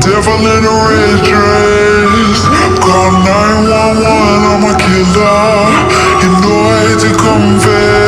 devil in a red dress. Call 911, I'm a killer. You know I hate to confess.